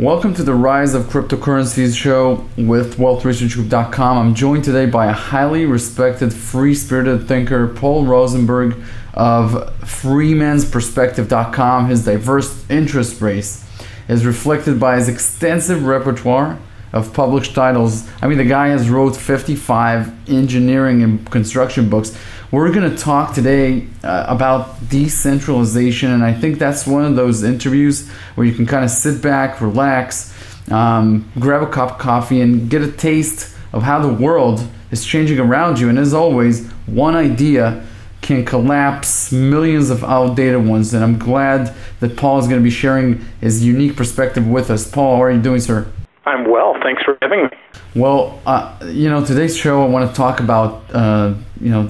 Welcome to the Rise of Cryptocurrencies show with wealthresearchgroup.com. I'm joined today by a highly respected, free-spirited thinker, Paul Rosenberg of freemansperspective.com. His diverse interest base is reflected by his extensive repertoire of published titles. I mean, the guy has wrote 55 engineering and construction books. We're going to talk today about decentralization, and I think that's one of those interviews where you can kind of sit back, relax, grab a cup of coffee, and get a taste of how the world is changing around you. And as always, one idea can collapse millions of outdated ones, and I'm glad that Paul is going to be sharing his unique perspective with us. Paul, how are you doing, sir? I'm well. Thanks for having me. Well, today's show I want to talk about, the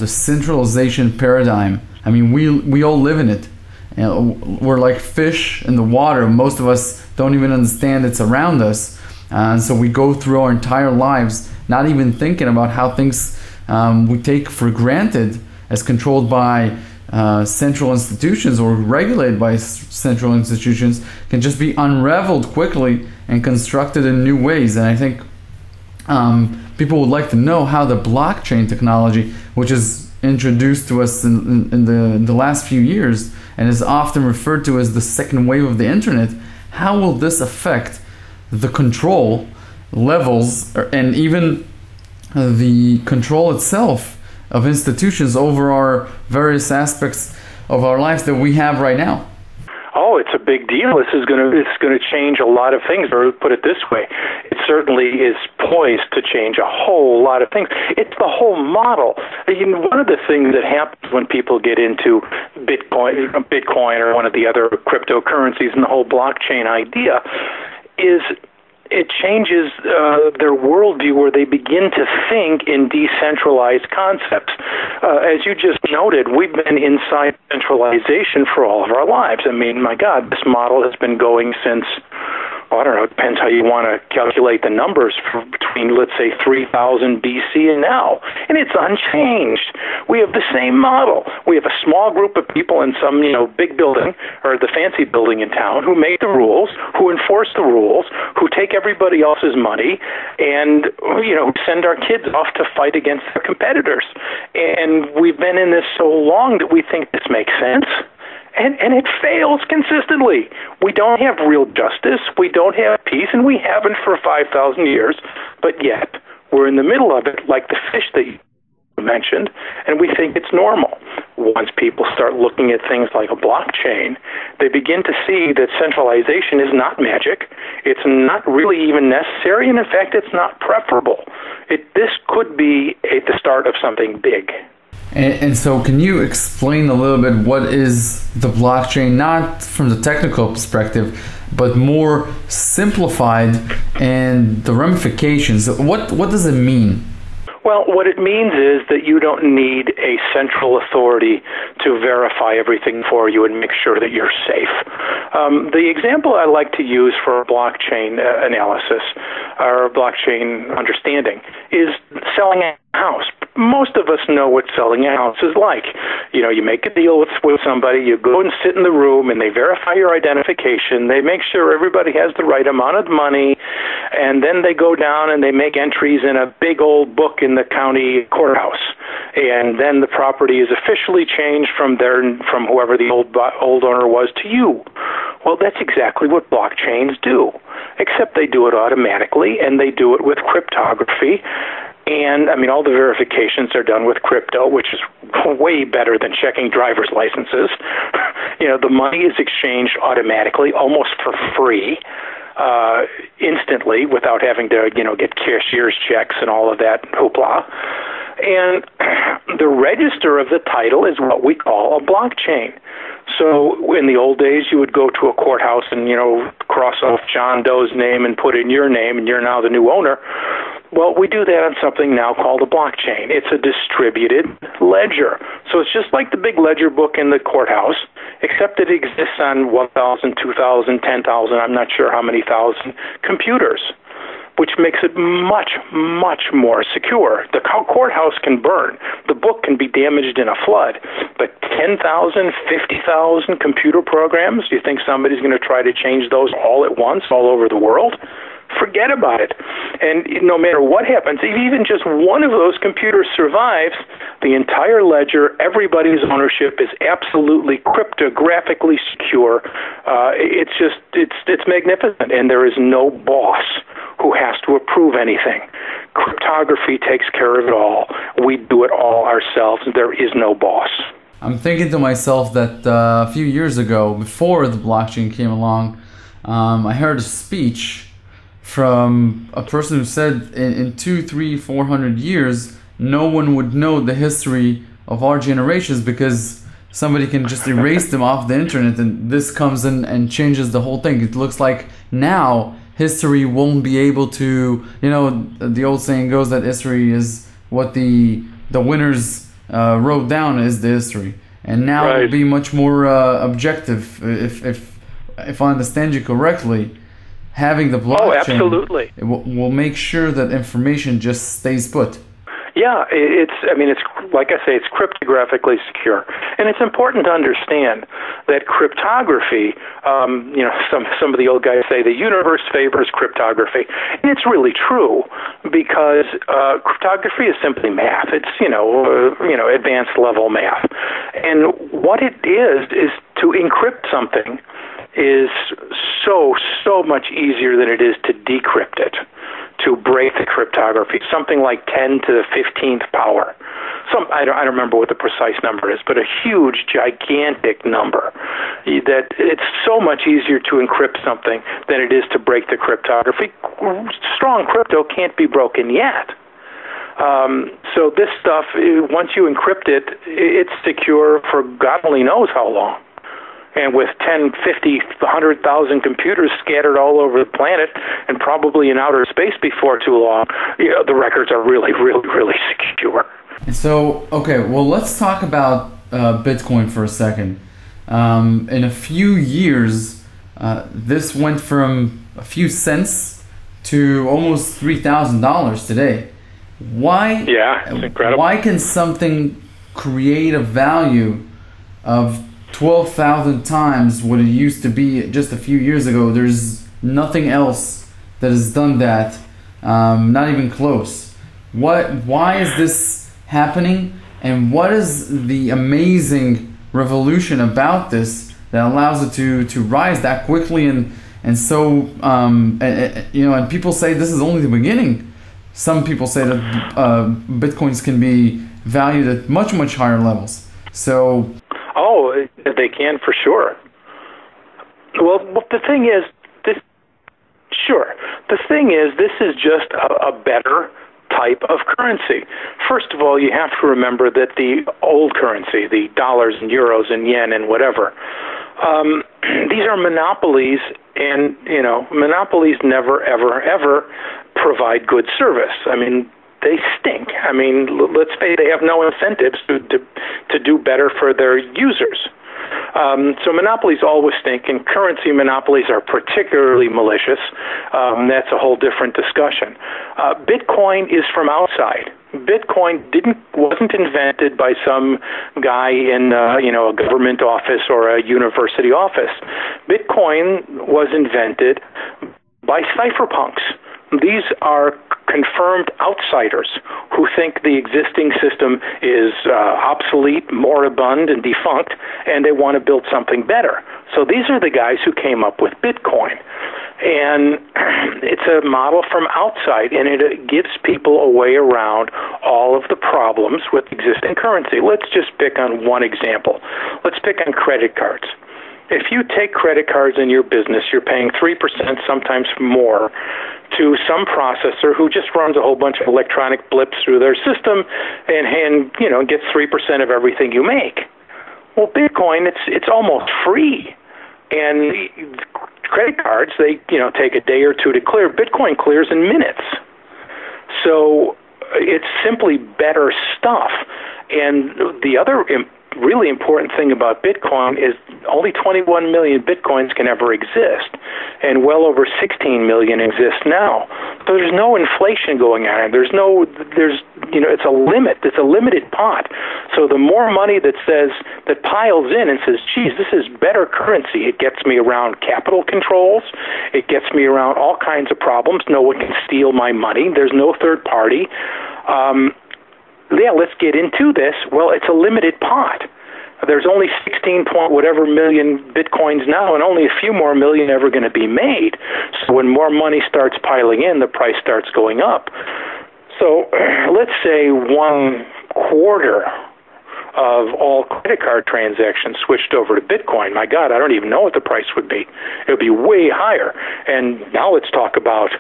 centralization paradigm. I mean, we all live in it. We're like fish in the water. Most of us don't even understand it's around us. And so we go through our entire lives not even thinking about how things we take for granted as controlled by central institutions or regulated by central institutions can just be unraveled quickly and constructed in new ways. And I think people would like to know how the blockchain technology, which is introduced to us in the last few years and is often referred to as the second wave of the internet, how will this affect the control levels and even the control itself of institutions over our various aspects of our lives that we have right now? Oh, it's a big deal. It's going to change a lot of things. Or put it this way, it certainly is poised to change a whole lot of things. It's the whole model. One of the things that happens when people get into Bitcoin or one of the other cryptocurrencies and the whole blockchain idea is it changes their worldview, where they begin to think in decentralized concepts. As you just noted, we've been inside centralization for all of our lives. I mean, my God, this model has been going since, I don't know, it depends how you want to calculate the numbers, between, let's say, 3000 BC and now. And it's unchanged. We have the same model. We have a small group of people in some, big building, or the fancy building in town, who make the rules, who enforce the rules, who take everybody else's money, and, send our kids off to fight against their competitors. And we've been in this so long that we think this makes sense. And it fails consistently. We don't have real justice, we don't have peace, and we haven't for 5,000 years, but yet we're in the middle of it like the fish that you mentioned, and we think it's normal. Once people start looking at things like a blockchain, they begin to see that centralization is not magic, it's not really even necessary, and in fact it's not preferable. This could be the start of something big. And so can you explain a little bit what is the blockchain, not from the technical perspective, but more simplified, and the ramifications? What does it mean? Well, what it means is that you don't need a central authority to verify everything for you and make sure that you're safe. The example I like to use for blockchain analysis or blockchain understanding is selling a house. Most of us know what selling a house is like. You make a deal with somebody, you go and sit in the room, and they verify your identification, they make sure everybody has the right amount of money, and then they go down and they make entries in a big old book in the county courthouse. And then the property is officially changed from whoever the old owner was to you. Well, that's exactly what blockchains do, except they do it automatically, and they do it with cryptography. And, all the verifications are done with crypto, which is way better than checking driver's licenses. The money is exchanged automatically, almost for free, instantly, without having to, get cashier's checks and all of that hoopla. And the register of the title is what we call a blockchain. So in the old days, you would go to a courthouse and, cross off John Doe's name and put in your name, and you're now the new owner. Well, we do that on something now called a blockchain. It's a distributed ledger. So it's just like the big ledger book in the courthouse, except it exists on 1,000, 2,000, 10,000, I'm not sure how many thousand computers. which makes it much, much more secure. The courthouse can burn. The book can be damaged in a flood. But 10,000, 50,000 computer programs, do you think somebody's going to try to change those all at once, all over the world? Forget about it. And no matter what happens, if even just one of those computers survives, the entire ledger, everybody's ownership is absolutely cryptographically secure. It's magnificent, and there is no boss who has to approve anything. Cryptography takes care of it all. We do it all ourselves. There is no boss. I'm thinking to myself that a few years ago, before the blockchain came along, I heard a speech from a person who said in 200, 300, 400 years, no one would know the history of our generations because somebody can just erase them off the internet, and this comes in and changes the whole thing. It looks like now history won't be able to, the old saying goes that history is what the winners wrote down is the history. And now right. It will be much more objective, if I understand you correctly. Having the blockchain absolutely. Will make sure that information just stays put. Yeah, it's like I say, it's cryptographically secure, and it's important to understand that cryptography. Some of the old guys say the universe favors cryptography, and it's really true because cryptography is simply math. It's advanced level math, and what it is to encrypt something is so much easier than it is to decrypt it, to break the cryptography, something like 10 to the 15th power. I don't remember what the precise number is, but a huge, gigantic number. That it's so much easier to encrypt something than it is to break the cryptography. Strong crypto can't be broken yet. So this stuff, once you encrypt it, it's secure for God only knows how long. And with 10, 50, 100,000 computers scattered all over the planet and probably in outer space before too long, the records are really, really, really secure. So, okay, well, let's talk about Bitcoin for a second. In a few years, this went from a few cents to almost $3,000 today. Why? Yeah, it's incredible. Why can something create a value of 12,000 times what it used to be just a few years ago? There's nothing else that has done that, not even close. Why is this happening, and what is the amazing revolution about this that allows it to rise that quickly and so and people say this is only the beginning. Some people say that bitcoins can be valued at much, much higher levels. So they can for sure. Well, the thing is, this is just a better type of currency. First of all, you have to remember that the old currency, the dollars and euros and yen and whatever, these are monopolies, and monopolies never, ever, ever provide good service. I mean, they stink. I mean, let's say they have no incentives to do better for their users. So monopolies always stink, and currency monopolies are particularly malicious. That's a whole different discussion. Bitcoin is from outside. Bitcoin wasn't invented by some guy in a government office or a university office. Bitcoin was invented by cypherpunks. These are confirmed outsiders who think the existing system is obsolete, moribund, and defunct, and they want to build something better. So these are the guys who came up with Bitcoin. And it's a model from outside, and it gives people a way around all of the problems with existing currency. Let's just pick on one example. Let's pick on credit cards. If you take credit cards in your business, you're paying 3%, sometimes more, to some processor who just runs a whole bunch of electronic blips through their system and gets 3% of everything you make. Well, Bitcoin, it's almost free. And credit cards, they take a day or two to clear. Bitcoin clears in minutes. So it's simply better stuff. And the other really important thing about Bitcoin is only 21 million Bitcoins can ever exist, and well over 16 million exist now. So there's no inflation going on. It's a limit. It's a limited pot. So the more money that piles in and says, geez, this is better currency. It gets me around capital controls. It gets me around all kinds of problems. No one can steal my money. There's no third party. Let's get into this. Well, it's a limited pot. There's only 16 point whatever million Bitcoins now, and only a few more million ever going to be made. So when more money starts piling in, the price starts going up. So let's say 1/4 of all credit card transactions switched over to Bitcoin. My God, I don't even know what the price would be. It would be way higher. And now let's talk about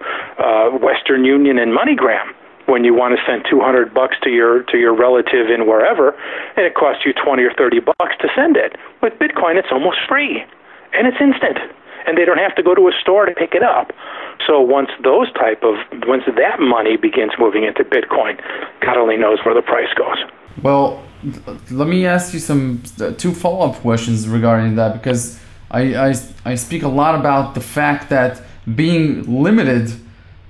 Western Union and MoneyGram. When you want to send $200 to your relative in wherever, and it costs you $20 or $30 to send it. With Bitcoin, it's almost free, and it's instant, and they don't have to go to a store to pick it up. So once that money begins moving into Bitcoin, God only knows where the price goes. Well, let me ask you two follow-up questions regarding that, because I speak a lot about the fact that being limited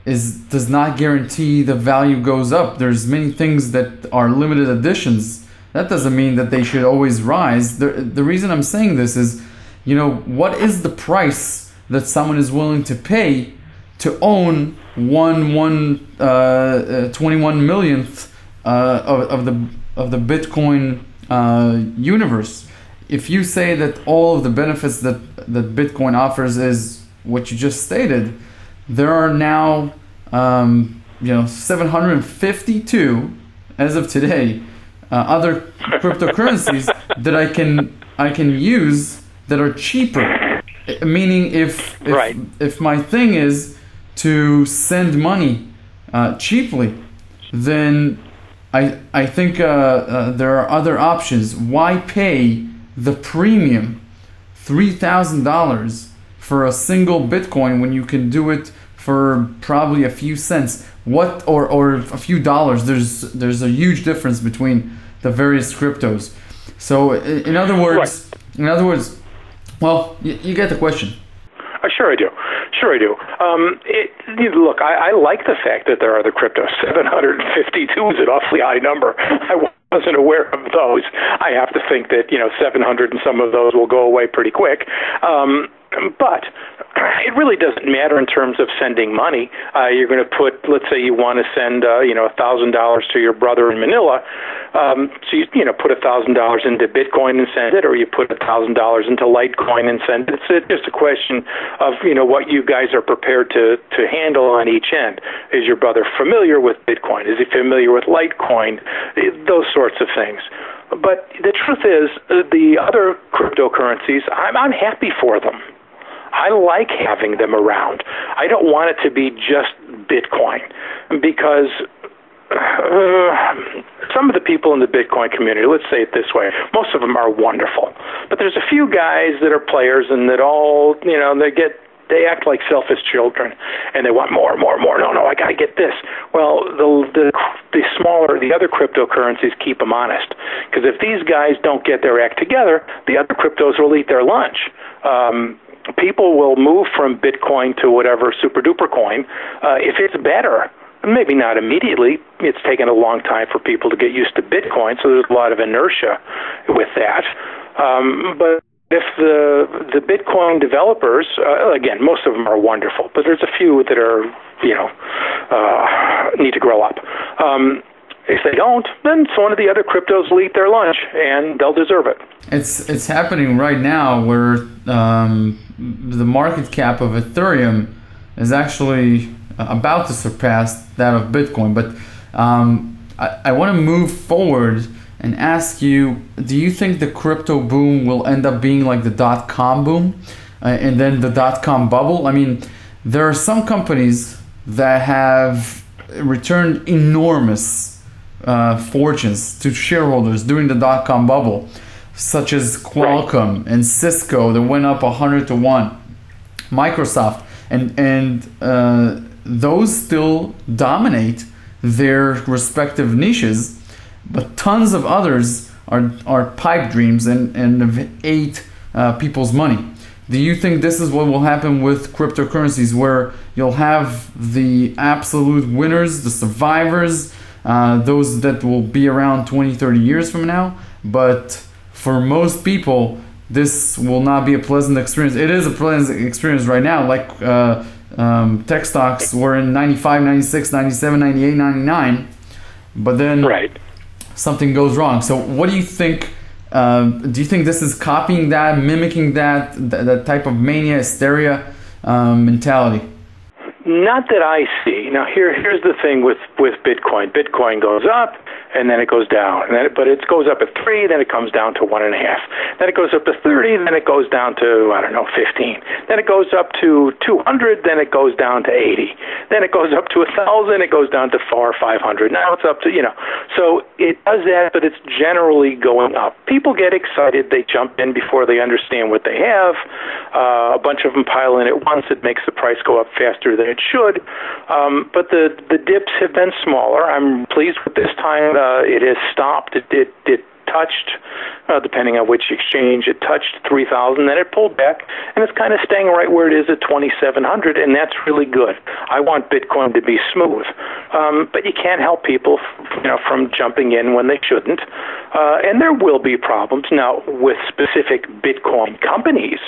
does not guarantee the value goes up. There's many things that are limited editions. That doesn't mean that they should always rise. The reason I'm saying this is, what is the price that someone is willing to pay to own 21 millionth of the Bitcoin universe? If you say that all of the benefits that Bitcoin offers is what you just stated, there are now 752 as of today other cryptocurrencies that I can use that are cheaper. Meaning, if my thing is to send money cheaply, then I think there are other options. Why pay the premium $3,000 for a single Bitcoin when you can do it for probably a few cents, or a few dollars? There's a huge difference between the various cryptos. So in other words, well, you get the question. Sure I do. Look, I like the fact that there are the cryptos. 752 is an awfully high number. I wasn't aware of those. I have to think that 700 and some of those will go away pretty quick. But it really doesn't matter in terms of sending money. You're going to let's say you want to send $1,000 to your brother in Manila. So you put $1,000 into Bitcoin and send it, or you put $1,000 into Litecoin and send it. It's just a question of what you guys are prepared to handle on each end. Is your brother familiar with Bitcoin? Is he familiar with Litecoin? Those sorts of things. But the truth is, the other cryptocurrencies, I'm happy for them. I like having them around. I don't want it to be just Bitcoin, because some of the people in the Bitcoin community, let's say it this way, most of them are wonderful. But there's a few guys that are players and that all, they act like selfish children, and they want more. No, I got to get this. Well, the other cryptocurrencies keep them honest, because if these guys don't get their act together, the other cryptos will eat their lunch. People will move from Bitcoin to whatever super duper coin if it's better. Maybe not immediately. It's taken a long time for people to get used to Bitcoin, so there's a lot of inertia with that. But if the Bitcoin developers, again, most of them are wonderful, but there's a few that are, need to grow up. If they don't, then one of the other cryptos will eat their lunch, and they'll deserve it. It's happening right now, where the market cap of Ethereum is actually about to surpass that of Bitcoin. But I want to move forward and ask you, do you think the crypto boom will end up being like the .com boom and then the .com bubble? I mean, there are some companies that have returned enormous fortunes to shareholders during the .com bubble, such as Qualcomm and Cisco, that went up 100 to 1, Microsoft, and those still dominate their respective niches, but tons of others are pipe dreams and have ate people's money. Do you think this is what will happen with cryptocurrencies, where you'll have the absolute winners, the survivors, those that will be around 20, 30 years from now? But for most people, this will not be a pleasant experience. It is a pleasant experience right now, like tech stocks were in 95, 96, 97, 98, 99, but then something goes wrong. So what do you think? Do you think this is copying that, mimicking that type of mania, hysteria mentality? Not that I see. Now, here's the thing with Bitcoin. Bitcoin goes up, and then it goes down. But it goes up at 3, then it comes down to 1.5. Then it goes up to 30, then it goes down to, 15. Then it goes up to 200, then it goes down to 80. Then it goes up to 1,000, it goes down to 400 or 500. Now it's up to, So it does that, but it's generally going up. People get excited. They jump in before they understand what they have. A bunch of them pile in at once. It makes the price go up faster than it should, but the dips have been smaller. I'm pleased with this time. It has stopped. It touched, depending on which exchange, it touched 3,000, then it pulled back, and it's kind of staying right where it is at 2,700, and that's really good. I want Bitcoin to be smooth, but you can't help people, from jumping in when they shouldn't, and there will be problems. Now, with specific Bitcoin companies,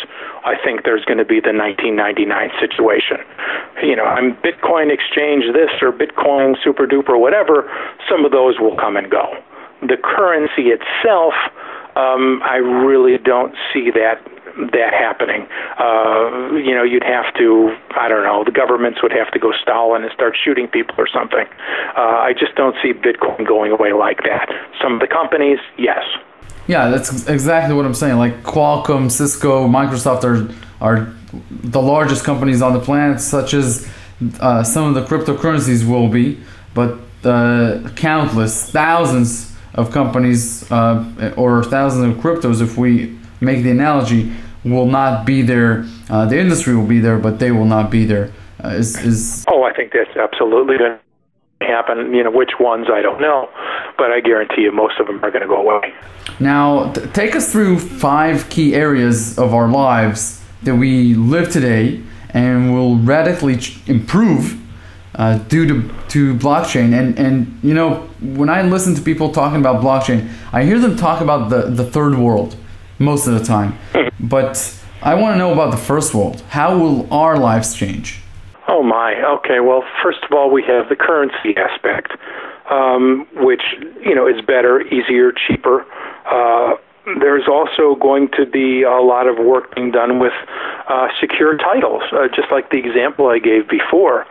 I think there's going to be the 1999 situation. I'm Bitcoin exchange this or Bitcoin super duper whatever. Some of those will come and go. The currency itself, I really don't see that happening. You'd have to, the governments would have to go Stalin and start shooting people or something. I just don't see Bitcoin going away like that. Some of the companies, yes. Yeah, that's exactly what I'm saying. Like Qualcomm, Cisco, Microsoft are the largest companies on the planet, such as some of the cryptocurrencies will be, but countless, thousands of companies or thousands of cryptos, if we make the analogy, will not be there. The industry will be there, but they will not be there. Oh, I think that's absolutely going to happen. Which ones, I don't know, but I guarantee you most of them are going to go away. Now, take us through 5 key areas of our lives that we live today and will radically improve due to blockchain. And when I listen to people talking about blockchain, I hear them talk about the third world most of the time. But I want to know about the first world. How will our lives change? Oh my. Okay. Well, first of all, we have the currency aspect, which is better, easier, cheaper. There's also going to be a lot of work being done with secure titles, just like the example I gave before.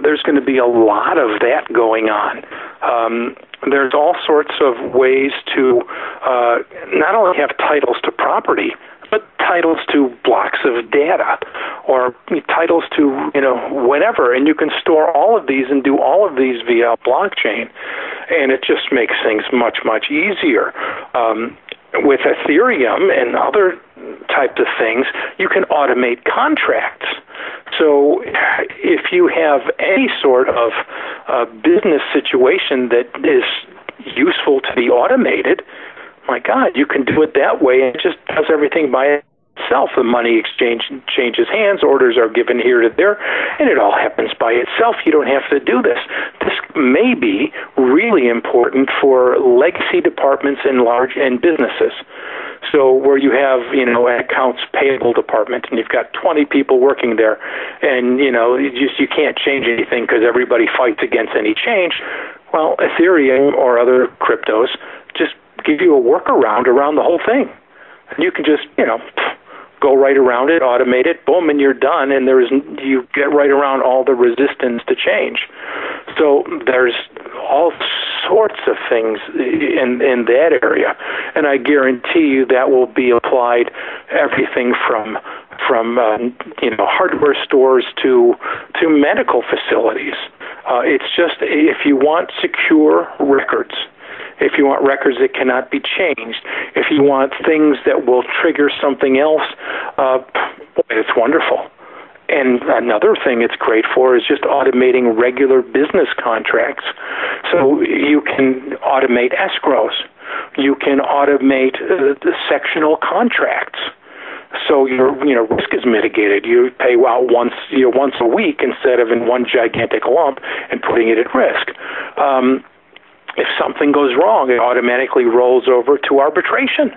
There's going to be a lot of that going on. There's all sorts of ways to not only have titles to property, but titles to blocks of data or titles to, whatever. And you can store all of these and do all of these via blockchain. And it just makes things much, much easier. With Ethereum and other types of things, you can automate contracts. So if you have any sort of business situation that is useful to be automated, my God, you can do it that way, and it just does everything by itself. The money changes hands, orders are given here to there, and it all happens by itself. You don't have to do this. This may be really important for legacy departments in large businesses. So where you have, an accounts payable department, and you've got 20 people working there, and, you can't change anything because everybody fights against any change. Well, Ethereum or other cryptos just give you a workaround around the whole thing. And you can just, go right around it, automate it, boom, and you're done, and you get right around all the resistance to change. So there's all sorts of things in that area, and I guarantee you that will be applied everything from hardware stores to medical facilities. It's just, if you want secure records, if you want records that cannot be changed, if you want things that will trigger something else, it's wonderful. And another thing it's great for is just automating regular business contracts. So you can automate escrows. You can automate the sectional contracts. So your risk is mitigated. You pay out once a week instead of in one gigantic lump and putting it at risk. If something goes wrong, it automatically rolls over to arbitration.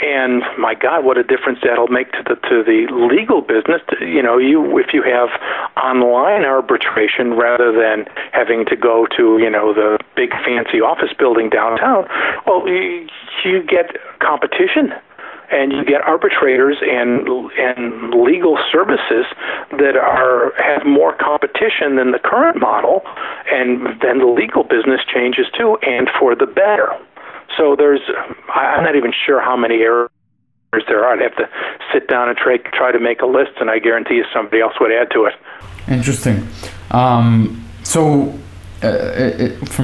And my God, what a difference that'll make to the legal business. If you have online arbitration rather than having to go to the big fancy office building downtown, well, you get competition. And you get arbitrators and legal services that have more competition than the current model, and then the legal business changes too, and for the better. So I'm not even sure how many errors there are. I'd have to sit down and try to make a list, and I guarantee you somebody else would add to it. Interesting. From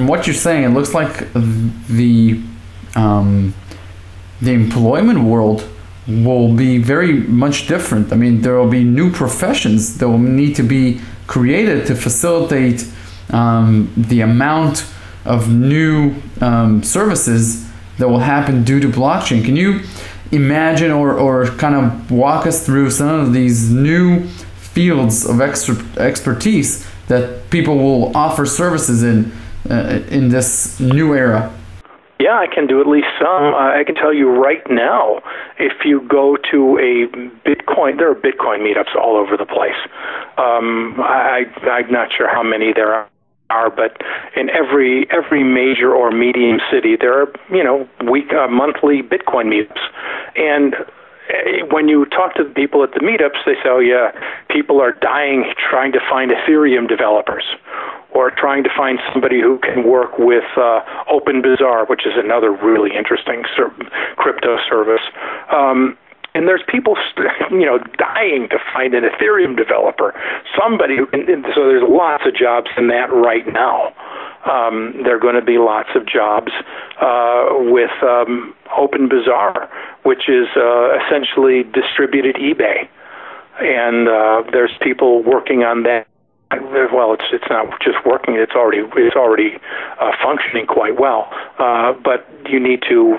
what you're saying, it looks like the employment world will be very much different. I mean, there will be new professions that will need to be created to facilitate the amount of new services that will happen due to blockchain. Can you imagine or kind of walk us through some of these new fields of expertise that people will offer services in this new era? Yeah, I can do at least some. I can tell you right now, if you go to a Bitcoin, there are Bitcoin meetups all over the place. I'm not sure how many there are, but in every major or medium city, there are monthly Bitcoin meetups. And when you talk to the people at the meetups, they say, "Oh yeah, people are dying trying to find Ethereum developers, or trying to find somebody who can work with OpenBazaar, which is another really interesting crypto service." And there's people, dying to find an Ethereum developer, somebody who can. So there's lots of jobs in that right now. There are going to be lots of jobs with OpenBazaar, which is essentially distributed eBay, and there's people working on that. Well, it's not just working; it's already functioning quite well. But you need to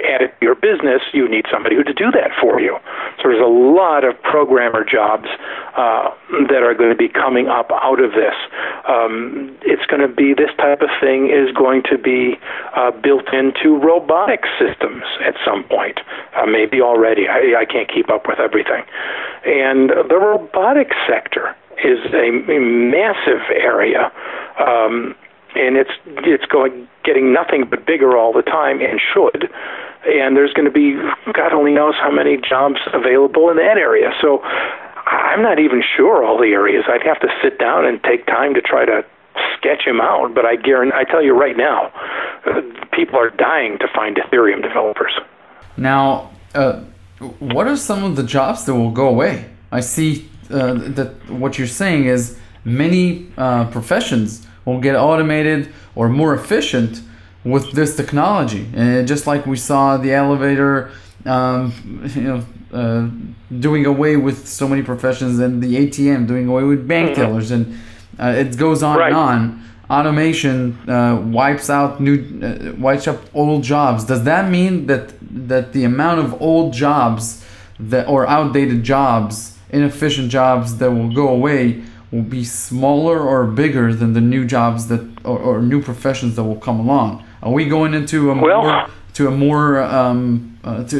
add it to your business. You need somebody to do that for you. So there's a lot of programmer jobs that are going to be coming up out of this. It's going to be, this type of thing is going to be built into robotic systems at some point. Maybe already. I can't keep up with everything. And the robotic sector is a massive area, and it's getting nothing but bigger all the time, and should. And there's going to be, God only knows how many jobs available in that area. So I'm not even sure all the areas. I'd have to sit down and take time to try to sketch them out. But I tell you right now, people are dying to find Ethereum developers. Now, what are some of the jobs that will go away? I see that what you're saying is many professions will get automated or more efficient with this technology, and just like we saw the elevator, doing away with so many professions, and the ATM doing away with bank tellers, and it goes on and on. Automation wipes out old jobs. Does that mean that the amount of old jobs or outdated jobs, inefficient jobs that will go away will be smaller or bigger than the new jobs or new professions that will come along? Are we going into an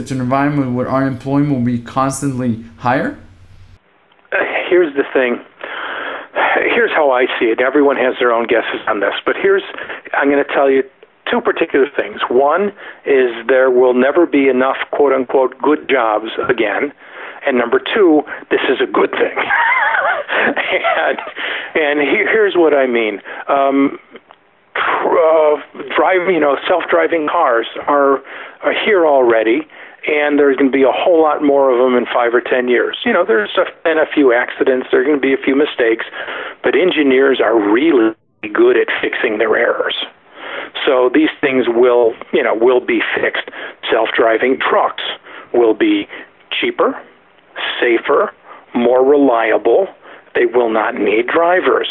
environment where our employment will be constantly higher? Here's the thing. Here's how I see it. Everyone has their own guesses on this, but I'm going to tell you two particular things. One is there will never be enough quote-unquote good jobs again. And number two, this is a good thing. and here's what I mean. Self-driving cars are here already, and there's going to be a whole lot more of them in 5 or 10 years. There's been a few accidents, there are going to be a few mistakes, but engineers are really good at fixing their errors. So these things will be fixed. Self-driving trucks will be cheaper, safer, more reliable. They will not need drivers.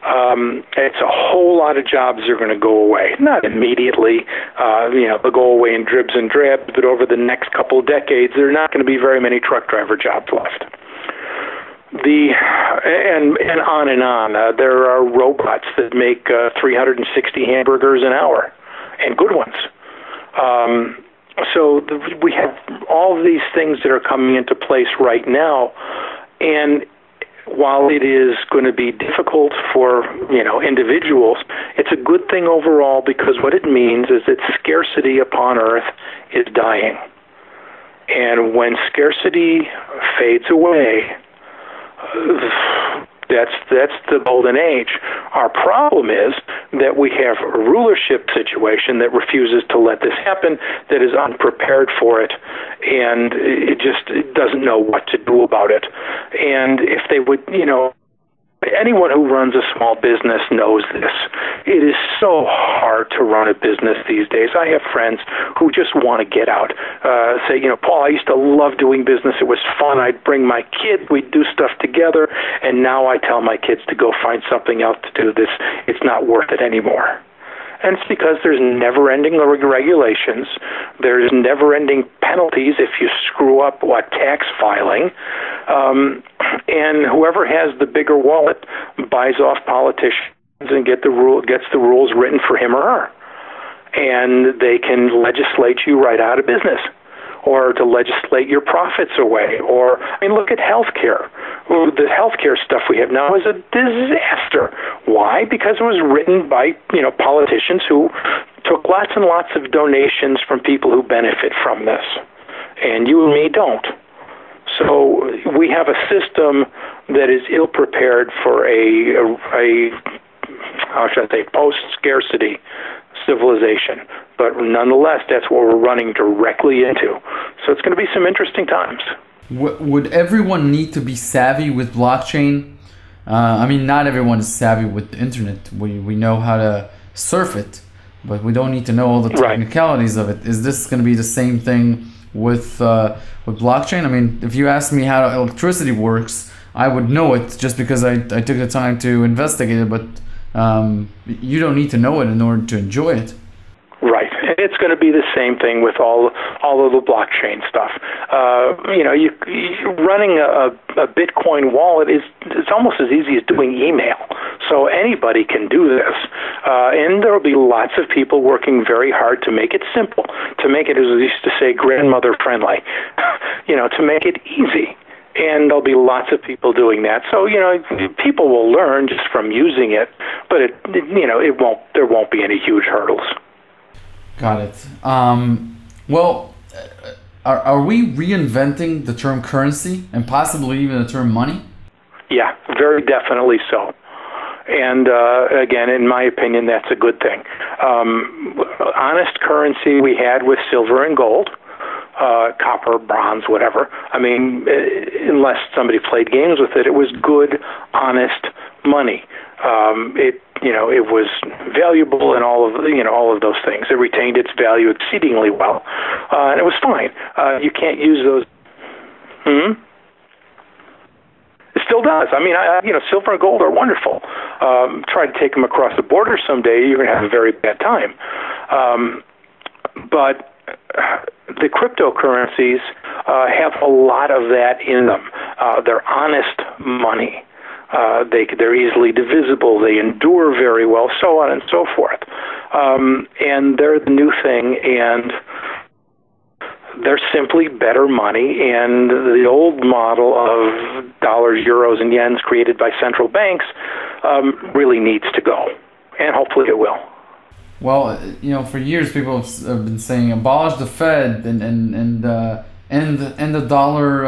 It's a whole lot of jobs are going to go away. Not immediately, they'll go away in dribs and drabs, but over the next couple of decades, there are not going to be very many truck driver jobs left. And on and on. There are robots that make 360 hamburgers an hour, and good ones. So we have all of these things that are coming into place right now, and while it is going to be difficult for individuals, it's a good thing overall, because what it means is that scarcity upon Earth is dying. And when scarcity fades away, that's the golden age. Our problem is that we have a rulership situation that refuses to let this happen, that is unprepared for it, and it doesn't know what to do about it. And if they would, anyone who runs a small business knows this. It is so hard to run a business these days. I have friends who just want to get out. Say, Paul, I used to love doing business. It was fun. I'd bring my kid. We'd do stuff together. And now I tell my kids to go find something else to do. It's not worth it anymore. And it's because there's never-ending regulations. There's never-ending penalties if you screw up tax filing. And whoever has the bigger wallet buys off politicians and gets the rules written for him or her. And they can legislate you right out of business, or to legislate your profits away. Or, look at healthcare. The healthcare stuff we have now is a disaster. Why? Because it was written by, politicians who took lots and lots of donations from people who benefit from this. And you and me don't. So we have a system that is ill-prepared for a how should I say, post-scarcity civilization. But nonetheless, that's what we're running directly into. So it's going to be some interesting times. Would everyone need to be savvy with blockchain? Not everyone is savvy with the internet. We know how to surf it, but we don't need to know all the technicalities of it. Is this going to be the same thing with blockchain? If you ask me how electricity works, I would know it just because I took the time to investigate it, but you don't need to know it in order to enjoy it. Right. It's going to be the same thing with all of the blockchain stuff. You running a Bitcoin wallet it's almost as easy as doing email. So anybody can do this. And there will be lots of people working very hard to make it simple, to make it, as we used to say, grandmother friendly, to make it easy. And there'll be lots of people doing that. So, people will learn just from using it, but there won't be any huge hurdles. Got it. Are we reinventing the term currency and possibly even the term money? Yeah, very definitely so. And again, in my opinion, that's a good thing. Honest currency we had with silver and gold, copper, bronze, whatever. Unless somebody played games with it, it was good, honest money. It was valuable and all of those things. It retained its value exceedingly well, and it was fine. You can't use those. It still does. Silver and gold are wonderful. Try to take them across the border someday, you're going to have a very bad time. But the cryptocurrencies have a lot of that in them. They're honest money. They're easily divisible. They endure very well, so on and so forth. And they're the new thing, and they're simply better money. And the old model of dollars, euros, and yens created by central banks really needs to go, and hopefully it will. Well, for years people have been saying abolish the Fed and the dollar,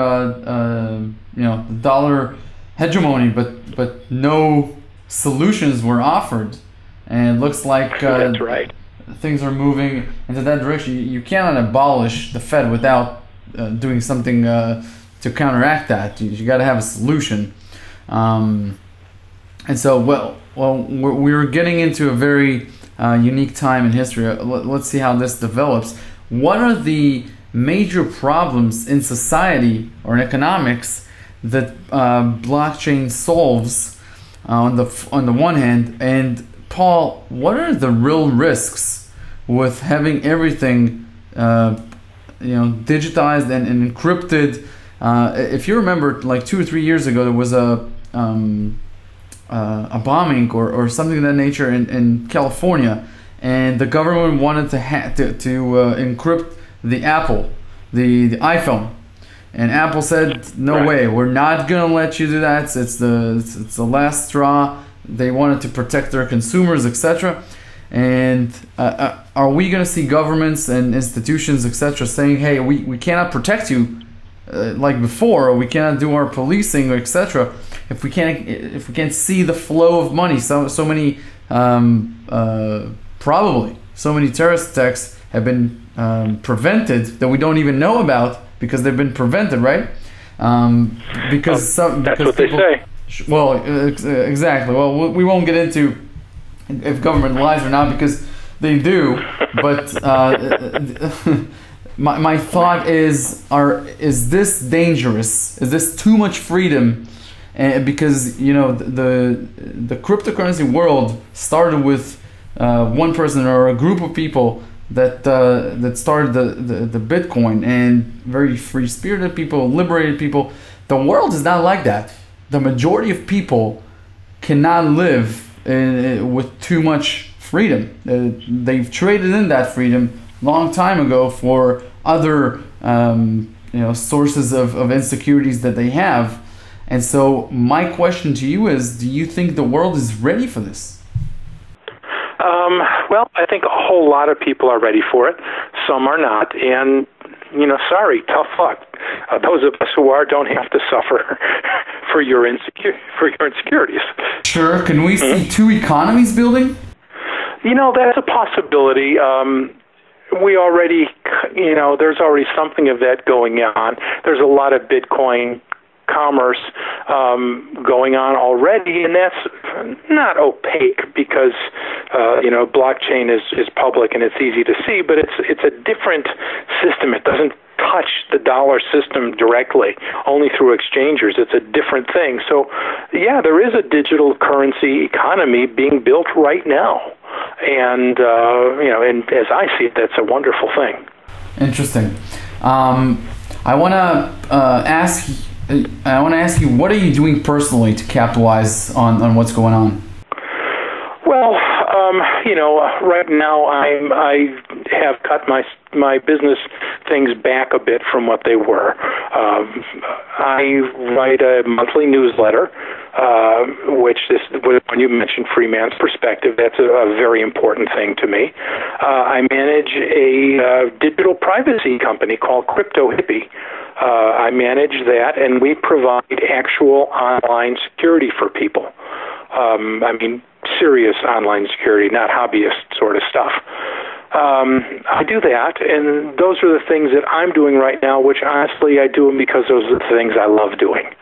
the dollar hegemony, but no solutions were offered, and it looks like that's right. Things are moving into that direction. You cannot abolish the Fed without doing something to counteract that. You got to have a solution, and so we're getting into a very unique time in history. Let's see how this develops. What are the major problems in society or in economics that blockchain solves on the one hand, and Paul, what are the real risks with having everything digitized and encrypted? If you remember, like 2 or 3 years ago, there was a bombing or something of that nature in California, and the government wanted to encrypt the iPhone, and Apple said, "No way, we're not gonna let you do that. It's the last straw." They wanted to protect their consumers, etc. And are we going to see governments and institutions, etc., saying, "Hey, we cannot protect you like before, or we cannot do our policing, etc. if we can't see the flow of money?" So many probably so many terrorist attacks have been prevented that we don't even know about because they've been prevented, right? Because that's what people, they say. Well, exactly. Well, we won't get into if government lies or not because they do. But my thought is this dangerous? Is this too much freedom? Because the cryptocurrency world started with one person or a group of people that started the Bitcoin, and very free-spirited people, liberated people. The world is not like that. The majority of people cannot live with too much freedom. They've traded in that freedom long time ago for other sources of insecurities that they have. And so my question to you is, do you think the world is ready for this? Well, I think a whole lot of people are ready for it. Some are not. And, sorry, tough luck. Those of us who are don't have to suffer for your insecurities. Sure. Can we see two economies building? That's a possibility. We already, there's already something of that going on. There's a lot of Bitcoin commerce going on already, and that's not opaque because blockchain is public and it's easy to see, but it's a different system. It doesn't touch the dollar system directly, only through exchangers. It's a different thing. So yeah, there is a digital currency economy being built right now, and and as I see it, that's a wonderful thing. Interesting. I want to ask you, what are you doing personally to capitalize on what's going on? Well, right now I have cut my business things back a bit from what they were. I write a monthly newsletter, which when you mentioned Free Man's Perspective, that's a very important thing to me. I manage a digital privacy company called Cryptographically. I manage that, and we provide actual online security for people. Serious online security, not hobbyist sort of stuff. I do that, and those are the things that I'm doing right now, which honestly I do them because those are the things I love doing.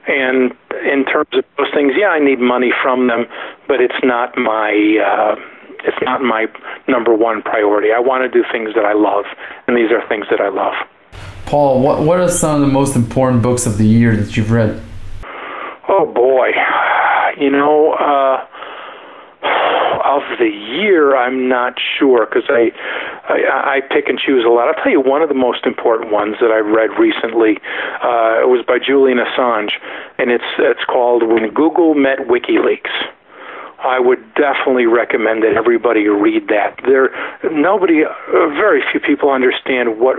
And in terms of those things, yeah, I need money from them, but it's not my number one priority. I want to do things that I love, and these are things that I love. Paul, what are some of the most important books of the year that you've read? Oh boy, of the year, I'm not sure because I pick and choose a lot. I'll tell you one of the most important ones that I've read recently. It was by Julian Assange, and it's called "When Google Met WikiLeaks." I would definitely recommend that everybody read that. Very few people understand what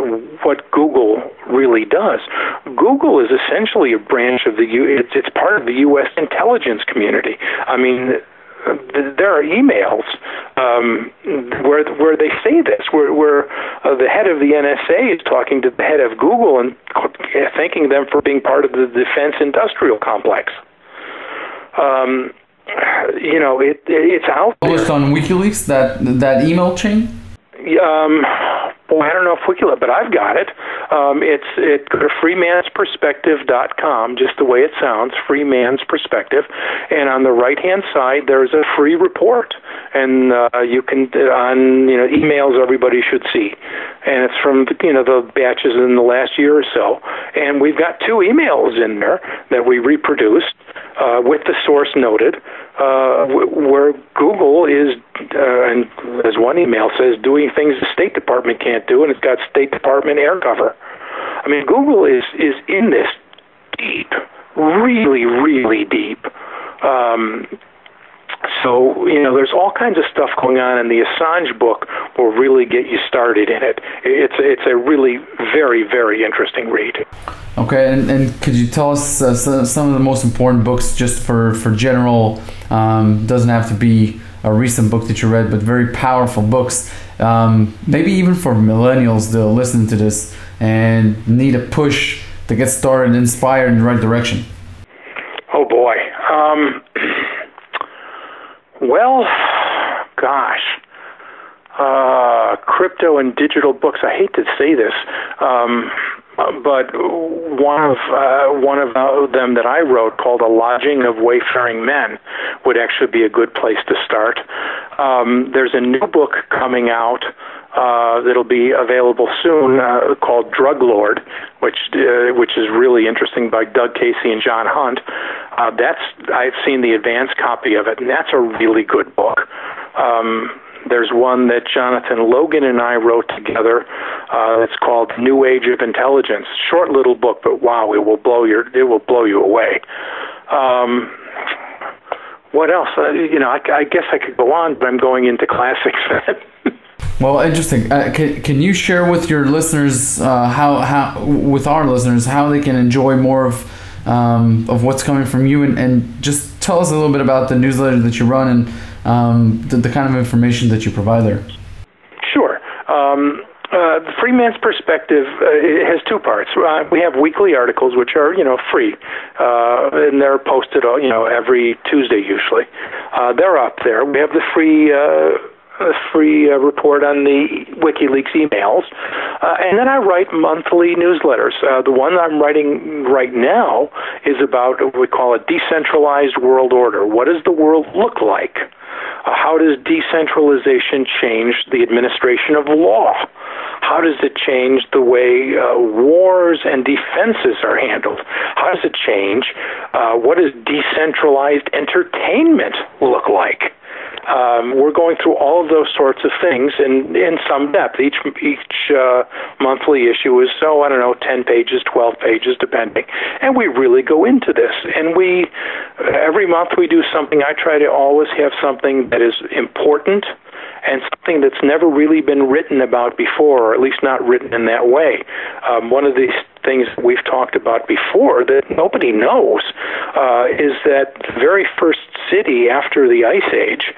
Google really does. Google is essentially a branch of it's part of the U.S. intelligence community. There are emails where they say this, where the head of the NSA is talking to the head of Google and thanking them for being part of the defense industrial complex. It's out there. Published on WikiLeaks, that email chain? Well, I don't know if WikiLeaks, but I've got it. Go to freemansperspective.com, just the way it sounds, Freeman's Perspective, and on the right-hand side there's a free report, and you can on emails everybody should see, and it's from the batches in the last year or so, and we've got 2 emails in there that we reproduced. with the source noted, where Google is, and as one email says, doing things the State Department can't do, and it's got State Department air cover. I mean, Google is in this deep, really, really deep. So, there's all kinds of stuff going on, and the Assange book will really get you started in it. It's a really very, very interesting read. Okay, and could you tell us some of the most important books, just for general, doesn't have to be a recent book that you read, but very powerful books, maybe even for millennials that listen to this and need a push to get started and inspired in the right direction? Oh boy. Well, gosh, crypto and digital books. I hate to say this, but one of them that I wrote, called "A Lodging of Wayfaring Men," would actually be a good place to start. There's a new book coming out that'll be available soon, called Drug Lord, which is really interesting, by Doug Casey and John Hunt. I've seen the advanced copy of it, and that's a really good book. There's one that Jonathan Logan and I wrote together. It's called New Age of Intelligence. Short little book, but wow, it will blow you away. What else? I guess I could go on, but I'm going into classics. Well, interesting. Can you share with your listeners with our listeners, how they can enjoy more of what's coming from you, and just tell us a little bit about the newsletter that you run and the kind of information that you provide there? Sure. The Free Man's Perspective it has two parts. We have weekly articles, which are free, and they're posted every Tuesday usually. They're up there. We have the free report on the WikiLeaks emails, and then I write monthly newsletters. The one I'm writing right now is about what we call a decentralized world order. What does the world look like? How does decentralization change the administration of law? How does it change the way wars and defenses are handled? How does it change what does decentralized entertainment look like? We're going through all of those sorts of things in some depth. Each monthly issue is 10 pages, 12 pages, depending. And we really go into this. And every month we do something. I try to always have something that is important and something that's never really been written about before, or at least not written in that way. One of these things we've talked about before that nobody knows is that the very first city after the Ice Age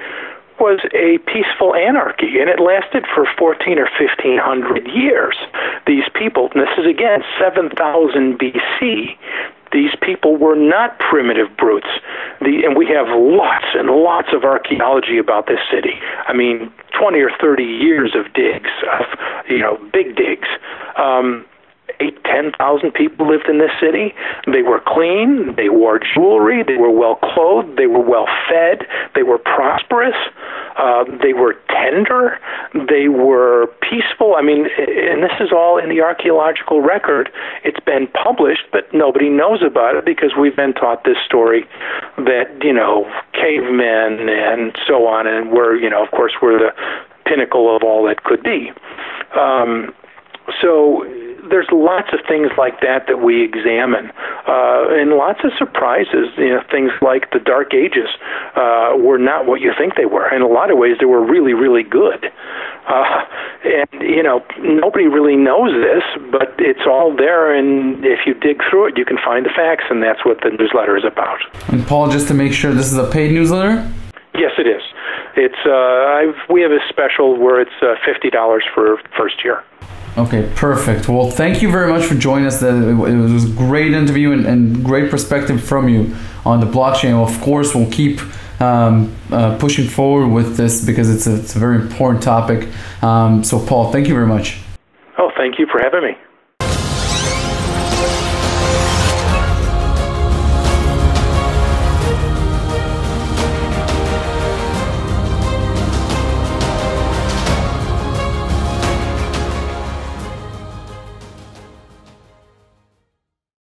was a peaceful anarchy, and it lasted for 14 or 1500 years. These people, and this is again 7000 BC, these people were not primitive brutes. And we have lots and lots of archaeology about this city. I mean, 20 or 30 years of digs, big digs. 10,000 people lived in this city. They were clean, they wore jewelry, they were well clothed, they were well fed, they were prosperous, they were tender, they were peaceful. I mean, and this is all in the archaeological record. It's been published, but nobody knows about it because we've been taught this story that, cavemen and so on, and of course, we're the pinnacle of all that could be. So there's lots of things like that we examine, and lots of surprises. Things like the Dark Ages were not what you think they were. In a lot of ways, they were really, really good. And nobody really knows this, but it's all there. And if you dig through it, you can find the facts, and that's what the newsletter is about. And Paul, just to make sure, this is a paid newsletter? Yes, it is. It's we have a special where it's $50 for first year. Okay, perfect. Well, thank you very much for joining us. It was a great interview and great perspective from you on the blockchain. Of course, we'll keep pushing forward with this because it's a very important topic. So, Paul, thank you very much. Oh, thank you for having me.